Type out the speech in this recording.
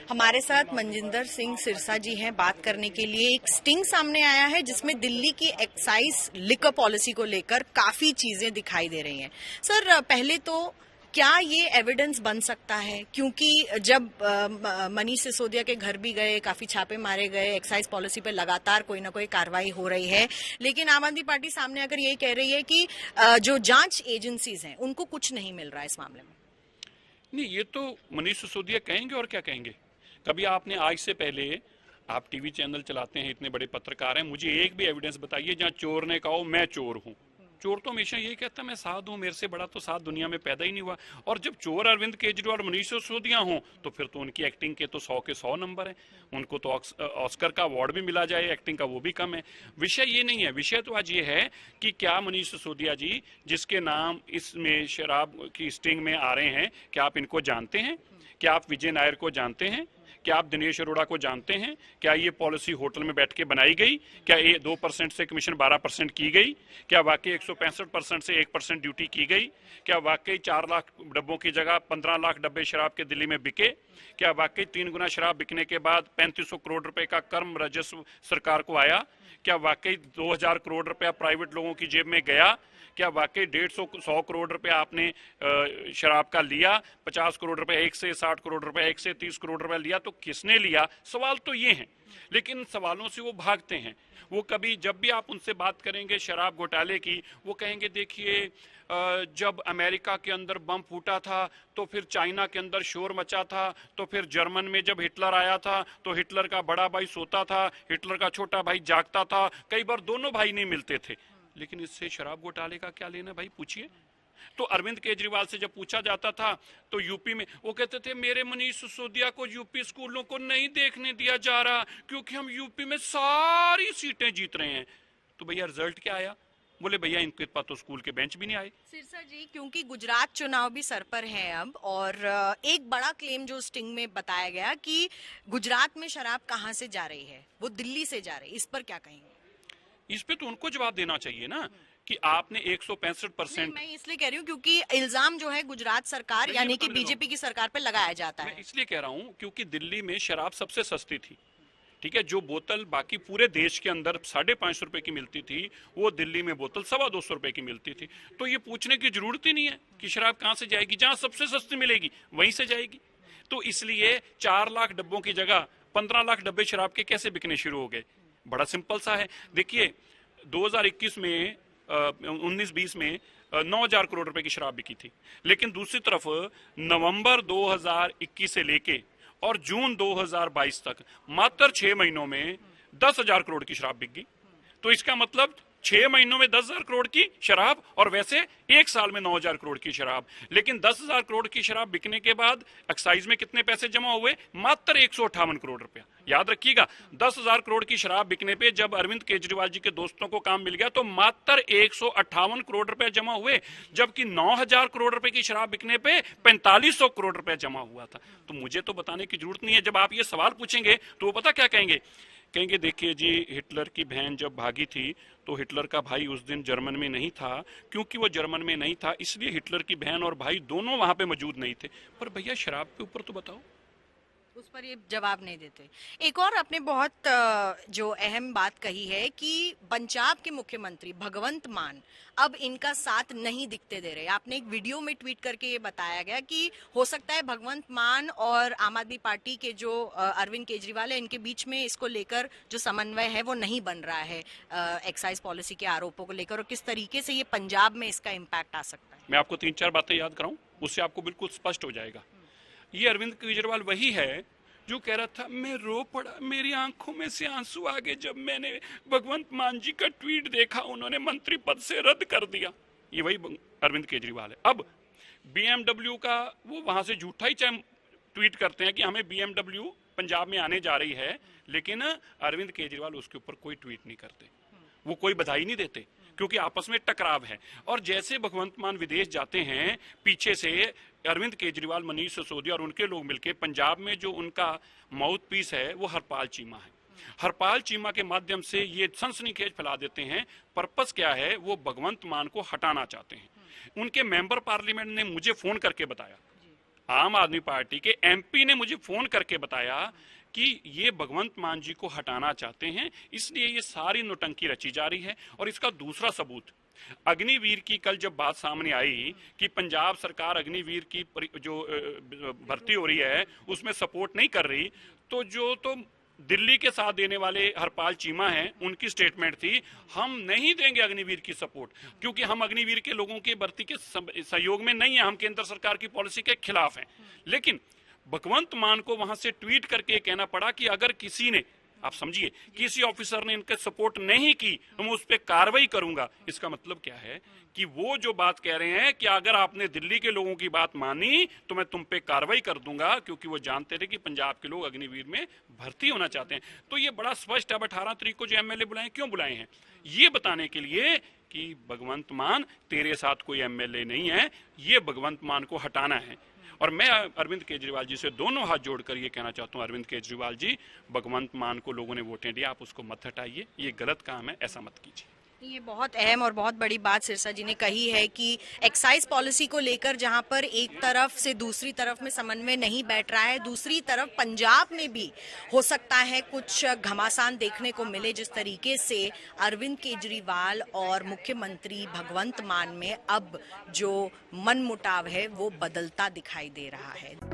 हमारे साथ मनजिंदर सिंह सिरसा जी हैं बात करने के लिए। एक स्टिंग सामने आया है जिसमें दिल्ली की एक्साइज लिकर पॉलिसी को लेकर काफी चीजें दिखाई दे रही हैं। सर, पहले तो क्या ये एविडेंस बन सकता है, क्योंकि जब मनीष सिसोदिया के घर भी गए, काफी छापे मारे गए, एक्साइज पॉलिसी पे लगातार कोई ना कोई कार्रवाई हो रही है, लेकिन आम आदमी पार्टी सामने आकर यही कह रही है कि जो जांच एजेंसीज हैं उनको कुछ नहीं मिल रहा है इस मामले में। नहीं, ये तो मनीष सिसोदिया कहेंगे और क्या कहेंगे। कभी आपने आज से पहले, आप टीवी चैनल चलाते हैं, इतने बड़े पत्रकार हैं, मुझे एक भी एविडेंस बताइए जहां चोर ने कहा मैं चोर हूं। चोर तो हमेशा यही कहता है मैं साध हूं, मेरे से बड़ा तो साध दुनिया में पैदा ही नहीं हुआ। और जब चोर अरविंद केजरीवाल और मनीष सिसोदिया हों तो फिर तो उनकी एक्टिंग के तो 100 के 100 नंबर है। उनको तो ऑस्कर का अवार्ड भी मिला जाए, एक्टिंग का वो भी कम है। विषय ये नहीं है, विषय तो आज ये है कि क्या मनीष सिसोदिया जी, जिसके नाम इसमें शराब की स्टिंग में आ रहे हैं, क्या आप इनको जानते हैं? क्या आप विजय नायर को जानते हैं? क्या आप दिनेश अरोड़ा को जानते हैं? क्या ये पॉलिसी होटल में बैठ के बनाई गई? क्या ये 2% से कमीशन 12% की गई? क्या वाकई 165% से 1% ड्यूटी की गई? क्या वाकई 4 लाख डब्बों की जगह 15 लाख डब्बे शराब के दिल्ली में बिके? क्या वाकई 3 गुना शराब बिकने के बाद 3500 करोड़ रुपए का कर्म राजस्व सरकार को आया? क्या वाकई 2000 करोड़ रुपया प्राइवेट लोगों की जेब में गया? क्या वाकई 150 करोड़ रुपए आपने शराब का लिया? 50 करोड़ रुपए एक से 60 करोड़ रुपए एक से 30 करोड़ रुपए लिया, तो किसने लिया? सवाल तो ये हैं, लेकिन सवालों से वो भागते हैं। वो कभी, जब भी आप उनसे बात करेंगे शराब घोटाले की, वो कहेंगे देखिए जब अमेरिका के अंदर बम फूटा था तो फिर चाइना के अंदर शोर मचा था, तो फिर जर्मन में जब हिटलर आया था तो हिटलर का बड़ा भाई सोता था, हिटलर का छोटा भाई जागता था, कई बार दोनों भाई नहीं मिलते थे। लेकिन इससे शराब घोटाले का क्या लेना भाई, पूछिए। तो अरविंद केजरीवाल से जब पूछा जाता था तो यूपी में वो कहते थे मेरे मनीष सिसोदिया को यूपी स्कूलों को नहीं देखने दिया जा रहा क्योंकि हम यूपी में सारी सीटें जीत रहे हैं। तो भैया रिजल्ट क्या आया? बोले भैया इनके पास तो स्कूल के बेंच भी नहीं आए। सिरसा जी, क्योंकि गुजरात चुनाव भी सर पर है अब, और एक बड़ा क्लेम जो स्टिंग में बताया गया कि गुजरात में शराब कहाँ से जा रही है, वो दिल्ली से जा रही है, इस पर क्या कहेंगे? इस पे तो उनको जवाब देना चाहिए ना कि आपने 165%। मैं इसलिए कह रही हूँ क्योंकि इल्जाम जो है गुजरात सरकार यानी कि बीजेपी की सरकार पे लगाया जाता है। मैं इसलिए कह रहा हूँ क्योंकि दिल्ली में शराब सबसे सस्ती थी, ठीक है। जो बोतल बाकी पूरे देश के अंदर 550 रुपए की मिलती थी, वो दिल्ली में बोतल 225 रुपए की मिलती थी। तो ये पूछने की जरूरत ही नहीं है कि शराब कहाँ से जाएगी, जहां सबसे सस्ती मिलेगी वहीं से जाएगी। तो इसलिए 4 लाख डब्बों की जगह 15 लाख डब्बे शराब के कैसे बिकने शुरू हो गए? बड़ा सिंपल सा है। देखिए 2021 में 19-20 में 9,000 करोड़ रुपए की शराब बिकी थी, लेकिन दूसरी तरफ नवंबर 2021 से लेके और जून 2022 तक मात्र 6 महीनों में 10,000 करोड़ की शराब बिक गई। तो इसका मतलब 6 महीनों में 10,000 करोड़ की शराब, और वैसे एक साल में 9,000 करोड़ की शराब। लेकिन 10,000 करोड़ की शराब बिकने के बाद एक्साइज में कितने पैसे जमा हुए? मात्र 158 करोड़ रुपया। याद रखिएगा, 10,000 करोड़ की शराब बिकने पे जब अरविंद केजरीवाल जी के दोस्तों को काम मिल गया तो मात्र 158 करोड़ रुपए जमा हुए, जबकि 9,000 करोड़ रुपए की शराब बिकने पे 4500 करोड़ रुपए जमा हुआ था। तो मुझे तो बताने की जरूरत नहीं है। जब आप ये सवाल पूछेंगे तो वो पता क्या कहेंगे? कहेंगे देखिए जी, हिटलर की बहन जब भागी थी तो हिटलर का भाई उस दिन जर्मन में नहीं था, क्योंकि वो जर्मन में नहीं था इसलिए हिटलर की बहन और भाई दोनों वहां पे मौजूद नहीं थे। पर भैया शराब के ऊपर तो बताओ। उस पर ये जवाब नहीं देते। एक और आपने बहुत जो अहम बात कही है कि पंजाब के मुख्यमंत्री भगवंत मान अब इनका साथ नहीं दिखते दे रहे। आपने एक वीडियो में ट्वीट करके ये बताया गया कि हो सकता है भगवंत मान और आम आदमी पार्टी के जो अरविंद केजरीवाल है इनके बीच में इसको लेकर जो समन्वय है वो नहीं बन रहा है एक्साइज पॉलिसी के आरोपों को लेकर, और किस तरीके से ये पंजाब में इसका इम्पैक्ट आ सकता है। मैं आपको 3-4 बातें याद कराऊं, उससे आपको बिल्कुल स्पष्ट हो जाएगा। ये अरविंद केजरीवाल वही है जो कह रहा था मैं रो पड़ा, मेरी आंखों में से आंसू आ गए जब मैंने भगवंत मान जी का ट्वीट देखा, उन्होंने मंत्री पद से रद्द कर दिया। ये वही अरविंद केजरीवाल है। अब BMW का वो वहां से झूठा ही ट्वीट करते हैं कि हमें BMW पंजाब में आने जा रही है, लेकिन अरविंद केजरीवाल उसके ऊपर कोई ट्वीट नहीं करते, वो कोई बधाई नहीं देते, क्योंकि आपस में टकराव है। और जैसे भगवंत मान विदेश जाते हैं, पीछे से अरविंद केजरीवाल, मनीष सिसोदिया और उनके लोग मिलकर पंजाब में जो उनका माउथ पीस है वो हरपाल चीमा है। हरपाल चीमा के माध्यम से ये सनसनीखेज फैला देते हैं। पर्पस क्या है? वो भगवंत मान को हटाना चाहते हैं। उनके मेंबर पार्लियामेंट ने मुझे फोन करके बताया आम आदमी पार्टी के एमपी ने मुझे फोन करके बताया कि ये भगवंत मान जी को हटाना चाहते हैं, इसलिए ये सारी नौटंकी रची जा रही है। और इसका दूसरा सबूत, अग्निवीर की कल जब बात सामने आई कि पंजाब सरकार अग्निवीर की जो भर्ती हो रही है उसमें सपोर्ट नहीं कर रही, तो दिल्ली के साथ देने वाले हरपाल चीमा हैं, उनकी स्टेटमेंट थी हम नहीं देंगे अग्निवीर की सपोर्ट, क्योंकि हम अग्निवीर के लोगों की भर्ती के सहयोग में नहीं है, हम केंद्र सरकार की पॉलिसी के खिलाफ हैं। लेकिन भगवंत मान को वहां से ट्वीट करके कहना पड़ा कि अगर किसी ने, आप समझिए, किसी ऑफिसर ने इनके सपोर्ट नहीं की तो मैं उस पर कार्रवाई करूंगा। इसका मतलब क्या है कि वो जो बात कह रहे हैं कि अगर आपने दिल्ली के लोगों की बात मानी तो मैं तुम पे कार्रवाई कर दूंगा, क्योंकि वो जानते थे कि पंजाब के लोग अग्निवीर में भर्ती होना चाहते हैं। तो ये बड़ा स्पष्ट है। अब 18 तारीख को जो एमएलए बुलाए, क्यों बुलाए हैं? ये बताने के लिए कि भगवंत मान तेरे साथ कोई एमएलए नहीं है, ये भगवंत मान को हटाना है। और मैं अरविंद केजरीवाल जी से दोनों हाथ जोड़कर ये कहना चाहता हूं, अरविंद केजरीवाल जी, भगवंत मान को लोगों ने वोटें दी, आप उसको मत हटाइए, ये गलत काम है, ऐसा मत कीजिए। ये बहुत अहम और बहुत बड़ी बात सिरसा जी ने कही है कि एक्साइज पॉलिसी को लेकर जहां पर एक तरफ से दूसरी तरफ में समन्वय नहीं बैठ रहा है, दूसरी तरफ पंजाब में भी हो सकता है कुछ घमासान देखने को मिले, जिस तरीके से अरविंद केजरीवाल और मुख्यमंत्री भगवंत मान में अब जो मनमुटाव है वो बदलता दिखाई दे रहा है।